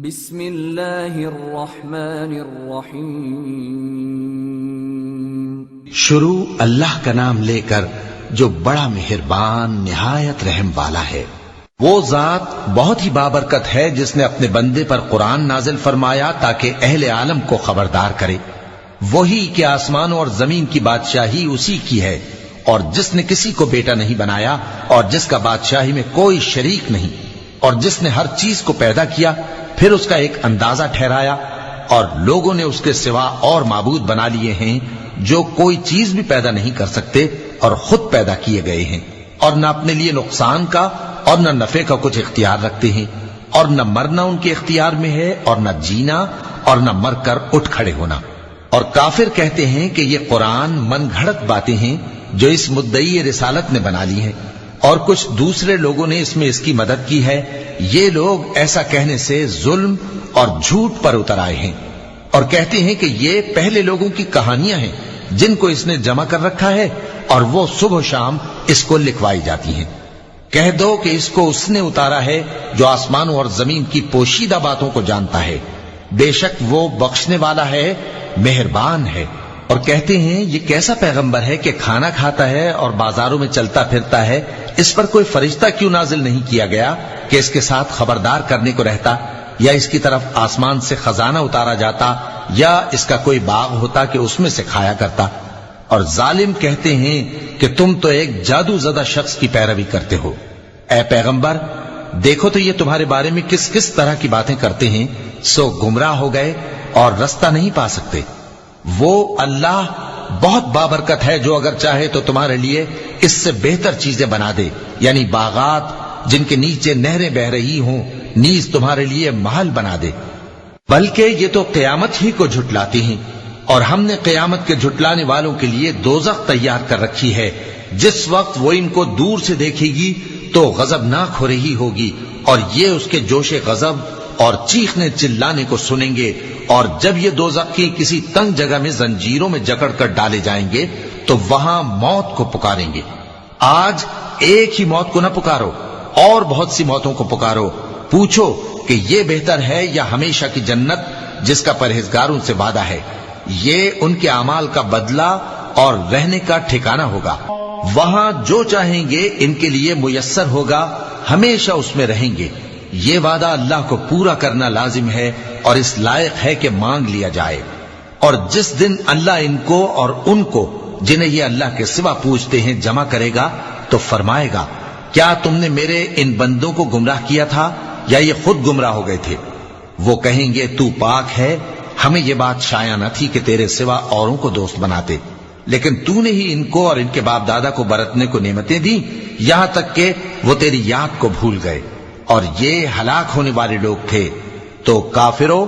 بسم اللہ الرحمن الرحیم۔ شروع اللہ کا نام لے کر جو بڑا مہربان نہایت رحم والا ہے۔ وہ ذات بہت ہی بابرکت ہے جس نے اپنے بندے پر قرآن نازل فرمایا تاکہ اہل عالم کو خبردار کرے۔ وہی کہ آسمانوں اور زمین کی بادشاہی اسی کی ہے، اور جس نے کسی کو بیٹا نہیں بنایا اور جس کا بادشاہی میں کوئی شریک نہیں، اور جس نے ہر چیز کو پیدا کیا پھر اس کا ایک اندازہ ٹھہرایا، اور لوگوں نے اس کے سوا اور معبود بنا لیے ہیں جو کوئی چیز بھی پیدا نہیں کر سکتے اور خود پیدا کیے گئے ہیں، اور نہ اپنے لیے نقصان کا اور نہ نفع کا کچھ اختیار رکھتے ہیں، اور نہ مرنا ان کے اختیار میں ہے اور نہ جینا اور نہ مر کر اٹھ کھڑے ہونا۔ اور کافر کہتے ہیں کہ یہ قرآن من گھڑت باتیں ہیں جو اس مدعی رسالت نے بنا لی ہیں، اور کچھ دوسرے لوگوں نے اس میں اس کی مدد کی ہے۔ یہ لوگ ایسا کہنے سے ظلم اور جھوٹ پر اتر آئے ہیں، اور کہتے ہیں کہ یہ پہلے لوگوں کی کہانیاں ہیں جن کو اس نے جمع کر رکھا ہے، اور وہ صبح و شام اس کو لکھوائی جاتی ہیں۔ کہہ دو کہ اس کو اس نے اتارا ہے جو آسمانوں اور زمین کی پوشیدہ باتوں کو جانتا ہے، بے شک وہ بخشنے والا ہے، مہربان ہے۔ اور کہتے ہیں یہ کیسا پیغمبر ہے کہ کھانا کھاتا ہے اور بازاروں میں چلتا پھرتا ہے، اس پر کوئی فرشتہ کیوں نازل نہیں کیا گیا کہ اس کے ساتھ خبردار کرنے کو رہتا، یا اس کی طرف آسمان سے خزانہ اتارا جاتا، یا اس کا کوئی باغ ہوتا کہ اس میں سے کھایا کرتا۔ اور ظالم کہتے ہیں کہ تم تو ایک جادو زدہ شخص کی پیروی کرتے ہو۔ اے پیغمبر دیکھو تو یہ تمہارے بارے میں کس کس طرح کی باتیں کرتے ہیں، سو گمراہ ہو گئے اور رستہ نہیں پا سکتے۔ وہ اللہ بہت بابرکت ہے جو اگر چاہے تو تمہارے لیے اس سے بہتر چیزیں بنا دے، یعنی باغات جن کے نیچے نہریں بہ رہی ہوں، نیز تمہارے لیے محل بنا دے۔ بلکہ یہ تو قیامت ہی کو جھٹلاتی ہیں، اور ہم نے قیامت کے جھٹلانے والوں کے لیے دوزخ تیار کر رکھی ہے، جس وقت وہ ان کو دور سے دیکھے گی تو غضبناک ہو رہی ہوگی، اور یہ اس کے جوش غضب اور چیخنے چلانے کو سنیں گے۔ اور جب یہ دوزخ کی کسی تنگ جگہ میں زنجیروں میں جکڑ کر ڈالے جائیں گے تو وہاں موت کو پکاریں گے۔ آج ایک ہی موت کو نہ پکارو، اور بہت سی موتوں کو پکارو، پوچھو کہ یہ بہتر ہے یا ہمیشہ کی جنت جس کا پرہیزگاروں سے وعدہ ہے۔ یہ ان کے اعمال کا بدلہ اور رہنے کا ٹھکانہ ہوگا، وہاں جو چاہیں گے ان کے لیے میسر ہوگا، ہمیشہ اس میں رہیں گے۔ یہ وعدہ اللہ کو پورا کرنا لازم ہے اور اس لائق ہے کہ مانگ لیا جائے۔ اور جس دن اللہ ان کو اور ان کو جنہیں یہ اللہ کے سوا پوچھتے ہیں جمع کرے گا تو فرمائے گا، کیا تم نے میرے ان بندوں کو گمراہ کیا تھا یا یہ خود گمراہ ہو گئے تھے؟ وہ کہیں گے تو پاک ہے، ہمیں یہ بات شایع نہ تھی کہ تیرے سوا اوروں کو دوست بناتے، لیکن تو نے ہی ان کو اور ان کے باپ دادا کو برتنے کو نعمتیں دی، یہاں تک کہ وہ تیری یاد کو بھول گئے، اور یہ ہلاک ہونے والے لوگ تھے۔ تو کافرو،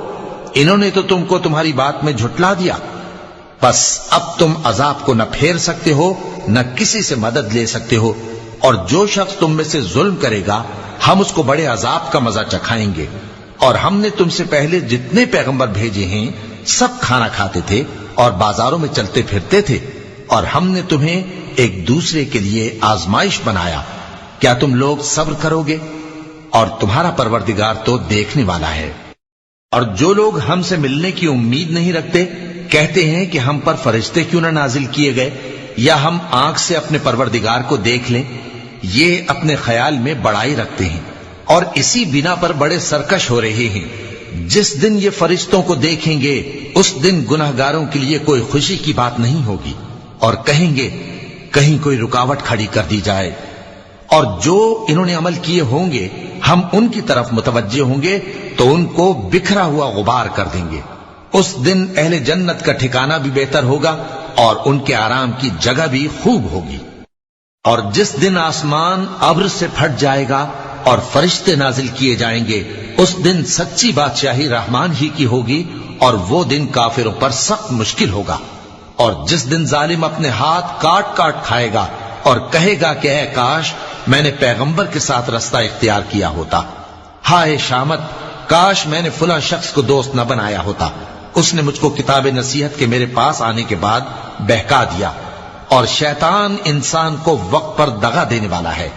انہوں نے تو تم کو تمہاری بات میں جھٹلا دیا، بس اب تم عذاب کو نہ پھیر سکتے ہو نہ کسی سے مدد لے سکتے ہو، اور جو شخص تم میں سے ظلم کرے گا ہم اس کو بڑے عذاب کا مزہ چکھائیں گے۔ اور ہم نے تم سے پہلے جتنے پیغمبر بھیجے ہیں سب کھانا کھاتے تھے اور بازاروں میں چلتے پھرتے تھے، اور ہم نے تمہیں ایک دوسرے کے لیے آزمائش بنایا، کیا تم لوگ صبر کرو گے؟ اور تمہارا پروردگار تو دیکھنے والا ہے۔ اور جو لوگ ہم سے ملنے کی امید نہیں رکھتے کہتے ہیں کہ ہم پر فرشتے کیوں نہ نازل کیے گئے، یا ہم آنکھ سے اپنے پروردگار کو دیکھ لیں۔ یہ اپنے خیال میں بڑائی رکھتے ہیں اور اسی بنا پر بڑے سرکش ہو رہے ہیں۔ جس دن یہ فرشتوں کو دیکھیں گے اس دن گناہگاروں کے لیے کوئی خوشی کی بات نہیں ہوگی، اور کہیں گے کہیں کوئی رکاوٹ کھڑی کر دی جائے۔ اور جو انہوں نے عمل کیے ہوں گے ہم ان کی طرف متوجہ ہوں گے تو ان کو بکھرا ہوا غبار کر دیں گے۔ اس دن اہل جنت کا ٹھکانہ بھی بہتر ہوگا اور ان کے آرام کی جگہ بھی خوب ہوگی۔ اور جس دن آسمان ابر سے پھٹ جائے گا اور فرشتے نازل کیے جائیں گے، اس دن سچی بادشاہی رحمان ہی کی ہوگی، اور وہ دن کافروں پر سخت مشکل ہوگا۔ اور جس دن ظالم اپنے ہاتھ کاٹ کاٹ کھائے گا اور کہے گا کہ اے کاش میں نے پیغمبر کے ساتھ رستہ اختیار کیا ہوتا، ہائے شامت کاش میں نے فلاں شخص کو دوست نہ بنایا ہوتا، اس نے مجھ کو کتاب نصیحت کے میرے پاس آنے کے بعد بہکا دیا۔ اور شیطان انسان کو وقت پر دغا دینے والا ہے،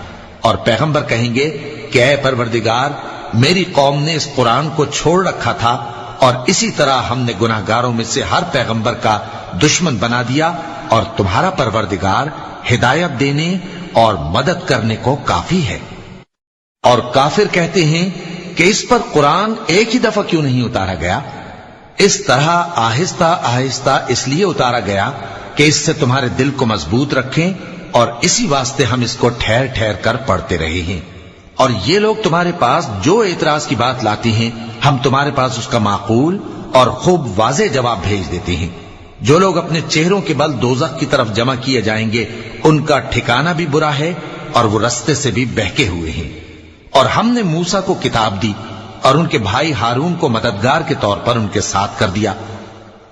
اور پیغمبر کہیں گے کہ اے پروردگار میری قوم نے اس قرآن کو چھوڑ رکھا تھا اور اسی طرح ہم نے گناہگاروں میں سے ہر پیغمبر کا دشمن بنا دیا، اور تمہارا پروردگار ہدایت دینے اور مدد کرنے کو کافی ہے۔ اور کافر کہتے ہیں کہ اس پر قرآن ایک ہی دفعہ کیوں نہیں اتارا گیا؟ اس طرح آہستہ آہستہ اس لیے اتارا گیا کہ اس سے تمہارے دل کو مضبوط رکھیں، اور اسی واسطے ہم اس کو ٹھہر ٹھہر کر پڑھتے رہے ہیں۔ اور یہ لوگ تمہارے پاس جو اعتراض کی بات لاتے ہیں، ہم تمہارے پاس اس کا معقول اور خوب واضح جواب بھیج دیتے ہیں۔ جو لوگ اپنے چہروں کے بل دوزخ کی طرف جمع کیے جائیں گے، ان کا ٹھکانہ بھی برا ہے اور وہ رستے سے بھی بہکے ہوئے ہیں۔ اور ہم نے موسیٰ کو کتاب دی اور ان کے بھائی ہارون کو مددگار کے طور پر ان کے ساتھ کر دیا۔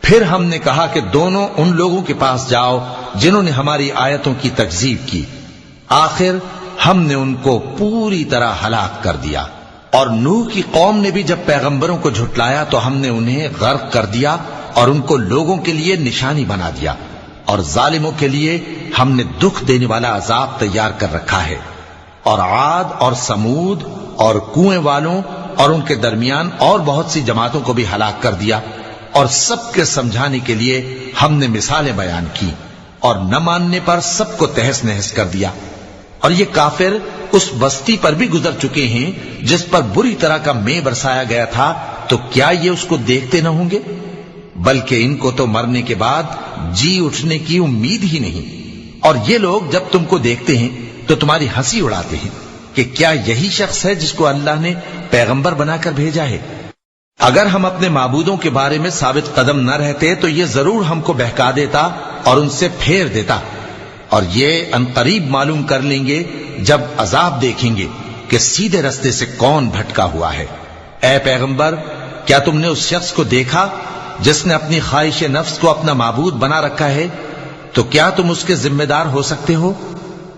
پھر ہم نے کہا کہ دونوں ان لوگوں کے پاس جاؤ جنہوں نے ہماری آیتوں کی تکذیب کی، آخر ہم نے ان کو پوری طرح ہلاک کر دیا۔ اور نوح کی قوم نے بھی جب پیغمبروں کو جھٹلایا تو ہم نے انہیں غرق کر دیا اور ان کو لوگوں کے لیے نشانی بنا دیا، اور ظالموں کے لیے ہم نے دکھ دینے والا عذاب تیار کر رکھا ہے۔ اور عاد اور سمود اور کنویں والوں اور ان کے درمیان اور بہت سی جماعتوں کو بھی ہلاک کر دیا، اور سب کے سمجھانے کے لیے ہم نے مثالیں بیان کی، اور نہ ماننے پر سب کو تہس نہس کر دیا۔ اور یہ کافر اس بستی پر بھی گزر چکے ہیں جس پر بری طرح کا مے برسایا گیا تھا، تو کیا یہ اس کو دیکھتے نہ ہوں گے؟ بلکہ ان کو تو مرنے کے بعد جی اٹھنے کی امید ہی نہیں۔ اور یہ لوگ جب تم کو دیکھتے ہیں تو تمہاری ہنسی اڑاتے ہیں کہ کیا یہی شخص ہے جس کو اللہ نے پیغمبر بنا کر بھیجا ہے؟ اگر ہم اپنے معبودوں کے بارے میں ثابت قدم نہ رہتے تو یہ ضرور ہم کو بہکا دیتا اور ان سے پھیر دیتا، اور یہ عنقریب معلوم کر لیں گے جب عذاب دیکھیں گے کہ سیدھے رستے سے کون بھٹکا ہوا ہے۔ اے پیغمبر، کیا تم نے اس شخص کو دیکھا جس نے اپنی خواہش نفس کو اپنا معبود بنا رکھا ہے؟ تو کیا تم اس کے ذمہ دار ہو سکتے ہو؟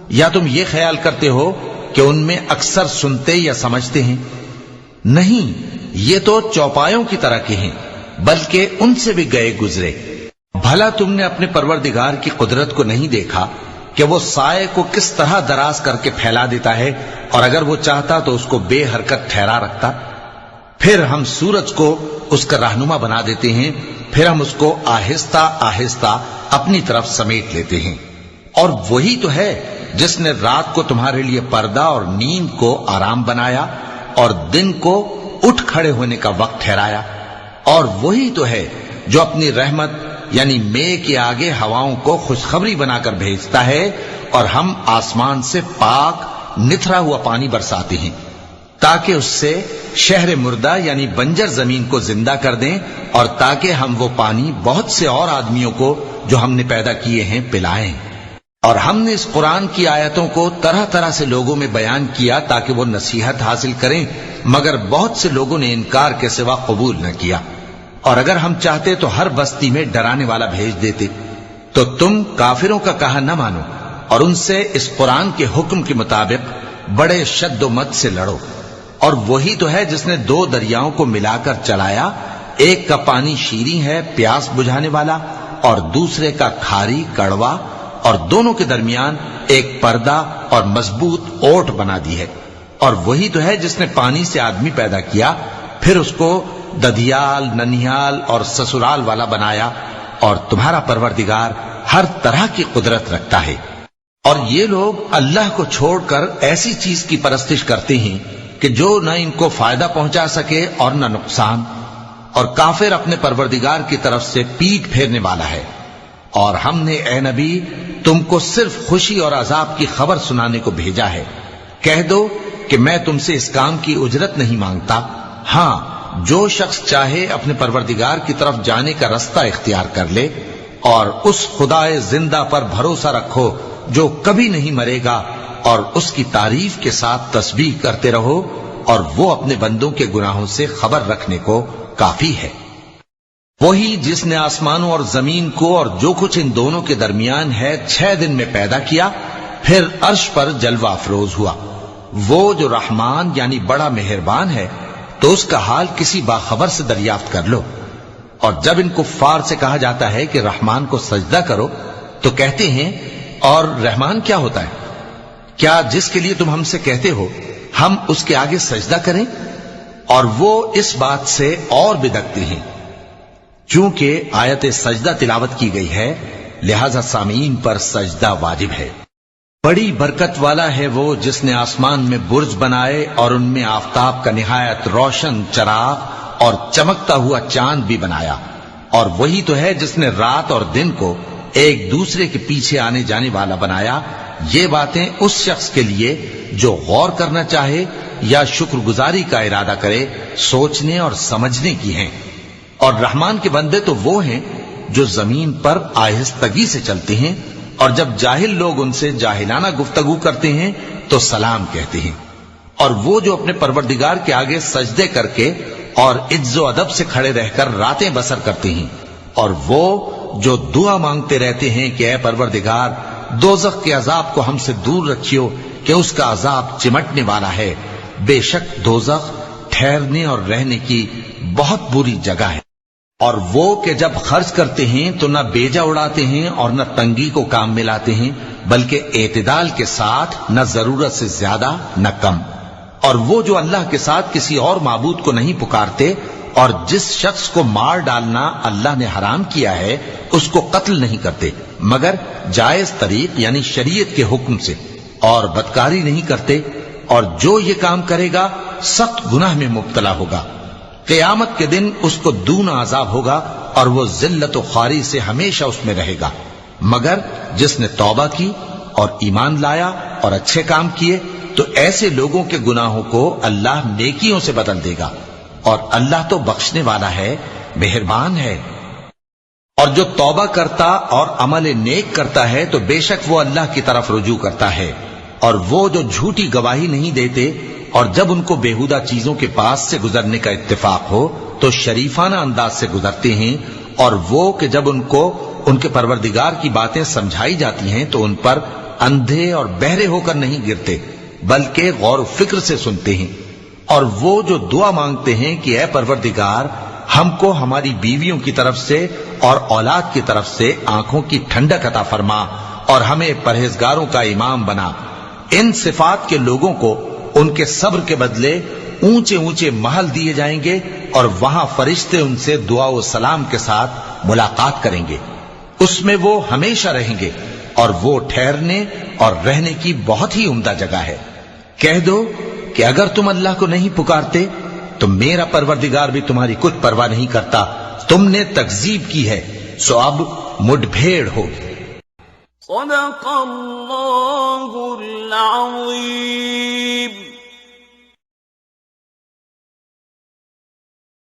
یا تم یہ خیال کرتے ہو کہ ان میں اکثر سنتے یا سمجھتے ہیں؟ نہیں، یہ تو چوپایوں کی طرح کے ہیں، بلکہ ان سے بھی گئے گزرے۔ بھلا تم نے اپنے پروردگار کی قدرت کو نہیں دیکھا کہ وہ سائے کو کس طرح دراز کر کے پھیلا دیتا ہے، اور اگر وہ چاہتا تو اس کو بے حرکت ٹھہرا رکھتا؟ پھر ہم سورج کو اس کا رہنما بنا دیتے ہیں، پھر ہم اس کو آہستہ آہستہ اپنی طرف سمیٹ لیتے ہیں۔ اور وہی تو ہے جس نے رات کو تمہارے لیے پردہ اور نیند کو آرام بنایا اور دن کو اٹھ کھڑے ہونے کا وقت ٹھہرایا۔ اور وہی تو ہے جو اپنی رحمت یعنی مے کے آگے ہواؤں کو خوشخبری بنا کر بھیجتا ہے، اور ہم آسمان سے پاک نتھرا ہوا پانی برساتے ہیں تاکہ اس سے شہر مردہ یعنی بنجر زمین کو زندہ کر دیں، اور تاکہ ہم وہ پانی بہت سے اور آدمیوں کو جو ہم نے پیدا کیے ہیں پلائیں۔ اور ہم نے اس قرآن کی آیتوں کو طرح طرح سے لوگوں میں بیان کیا تاکہ وہ نصیحت حاصل کریں، مگر بہت سے لوگوں نے انکار کے سوا قبول نہ کیا۔ اور اگر ہم چاہتے تو ہر بستی میں ڈرانے والا بھیج دیتے، تو تم کافروں کا کہا نہ مانو اور ان سے اس قرآن کے حکم کے مطابق بڑے شد و مد سے لڑو۔ اور وہی تو ہے جس نے دو دریاؤں کو ملا کر چلایا، ایک کا پانی شیریں ہے پیاس بجھانے والا، اور دوسرے کا کھاری کڑوا، اور دونوں کے درمیان ایک پردہ اور مضبوط اوٹ بنا دی ہے۔ اور وہی تو ہے جس نے پانی سے آدمی پیدا کیا، پھر اس کو ددیال، ننیال اور سسرال والا بنایا، اور تمہارا پروردگار ہر طرح کی قدرت رکھتا ہے۔ اور یہ لوگ اللہ کو چھوڑ کر ایسی چیز کی پرستش کرتے ہیں کہ جو نہ ان کو فائدہ پہنچا سکے اور نہ نقصان، اور کافر اپنے پروردگار کی طرف سے پیٹ پھیرنے والا ہے۔ اور ہم نے اے نبی تم کو صرف خوشی اور عذاب کی خبر سنانے کو بھیجا ہے۔ کہہ دو کہ میں تم سے اس کام کی اجرت نہیں مانگتا، ہاں جو شخص چاہے اپنے پروردگار کی طرف جانے کا رستہ اختیار کر لے، اور اس خدائے زندہ پر بھروسہ رکھو جو کبھی نہیں مرے گا، اور اس کی تعریف کے ساتھ تسبیح کرتے رہو، اور وہ اپنے بندوں کے گناہوں سے خبر رکھنے کو کافی ہے۔ وہی جس نے آسمانوں اور زمین کو اور جو کچھ ان دونوں کے درمیان ہے 6 دن میں پیدا کیا، پھر عرش پر جلوہ افروز ہوا۔ وہ جو رحمان یعنی بڑا مہربان ہے، تو اس کا حال کسی باخبر سے دریافت کر لو۔ اور جب ان کفار سے کہا جاتا ہے کہ رحمان کو سجدہ کرو، تو کہتے ہیں اور رحمان کیا ہوتا ہے؟ کیا جس کے لیے تم ہم سے کہتے ہو ہم اس کے آگے سجدہ کریں؟ اور وہ اس بات سے اور بدکتے ہیں چونکہ آیت سجدہ تلاوت کی گئی ہے، لہذا سامعین پر سجدہ واجب ہے۔ بڑی برکت والا ہے وہ جس نے آسمان میں برج بنائے اور ان میں آفتاب کا نہایت روشن چراغ اور چمکتا ہوا چاند بھی بنایا، اور وہی تو ہے جس نے رات اور دن کو ایک دوسرے کے پیچھے آنے جانے والا بنایا۔ یہ باتیں اس شخص کے لیے جو غور کرنا چاہے یا شکر گزاری کا ارادہ کرے سوچنے اور سمجھنے کی ہیں۔ اور رحمان کے بندے تو وہ ہیں جو زمین پر آہستگی سے چلتے ہیں، اور جب جاہل لوگ ان سے جاہلانہ گفتگو کرتے ہیں تو سلام کہتے ہیں۔ اور وہ جو اپنے پروردگار کے آگے سجدے کر کے اور عز و ادب سے کھڑے رہ کر راتیں بسر کرتے ہیں، اور وہ جو دعا مانگتے رہتے ہیں کہ اے پروردگار دوزخ کے عذاب کو ہم سے دور رکھیو کہ اس کا عذاب چمٹنے والا ہے۔ بے شک دوزخ ٹھہرنے اور رہنے کی بہت بری جگہ ہے۔ اور وہ کہ جب خرچ کرتے ہیں تو نہ بیجا اڑاتے ہیں اور نہ تنگی کو کام میں لاتے ہیں، بلکہ اعتدال کے ساتھ، نہ ضرورت سے زیادہ نہ کم۔ اور وہ جو اللہ کے ساتھ کسی اور معبود کو نہیں پکارتے، اور جس شخص کو مار ڈالنا اللہ نے حرام کیا ہے اس کو قتل نہیں کرتے مگر جائز طریق یعنی شریعت کے حکم سے، اور بدکاری نہیں کرتے، اور جو یہ کام کرے گا سخت گناہ میں مبتلا ہوگا۔ قیامت کے دن اس کو دونا عذاب ہوگا اور وہ ذلت و خواری سے ہمیشہ اس میں رہے گا، مگر جس نے توبہ کی اور ایمان لایا اور اچھے کام کیے تو ایسے لوگوں کے گناہوں کو اللہ نیکیوں سے بدل دے گا، اور اللہ تو بخشنے والا ہے، مہربان ہے۔ اور جو توبہ کرتا اور عمل نیک کرتا ہے تو بے شک وہ اللہ کی طرف رجوع کرتا ہے۔ اور وہ جو جھوٹی گواہی نہیں دیتے اور جب ان کو بیہودہ چیزوں کے پاس سے گزرنے کا اتفاق ہو تو شریفانہ انداز سے گزرتے ہیں، اور وہ کہ جب ان کو ان کے پروردگار کی باتیں سمجھائی جاتی ہیں تو ان پر اندھے اور بہرے ہو کر نہیں گرتے بلکہ غور و فکر سے سنتے ہیں۔ اور وہ جو دعا مانگتے ہیں کہ اے پروردگار ہم کو ہماری بیویوں کی طرف سے اور اولاد کی طرف سے آنکھوں کی ٹھنڈک عطا فرما اور ہمیں پرہیزگاروں کا امام بنا، ان صفات کے لوگوں کو ان کے صبر کے بدلے اونچے اونچے محل دیے جائیں گے، اور وہاں فرشتے ان سے دعا و سلام کے ساتھ ملاقات کریں گے، اس میں وہ ہمیشہ رہیں گے، اور وہ ٹھہرنے اور رہنے کی بہت ہی عمدہ جگہ ہے۔ کہہ دو کہ اگر تم اللہ کو نہیں پکارتے تو میرا پروردگار بھی تمہاری کچھ پرواہ نہیں کرتا، تم نے تکذیب کی ہے سو اب مڈ بھیڑ ہوگی۔ صدق اللہ العظیم۔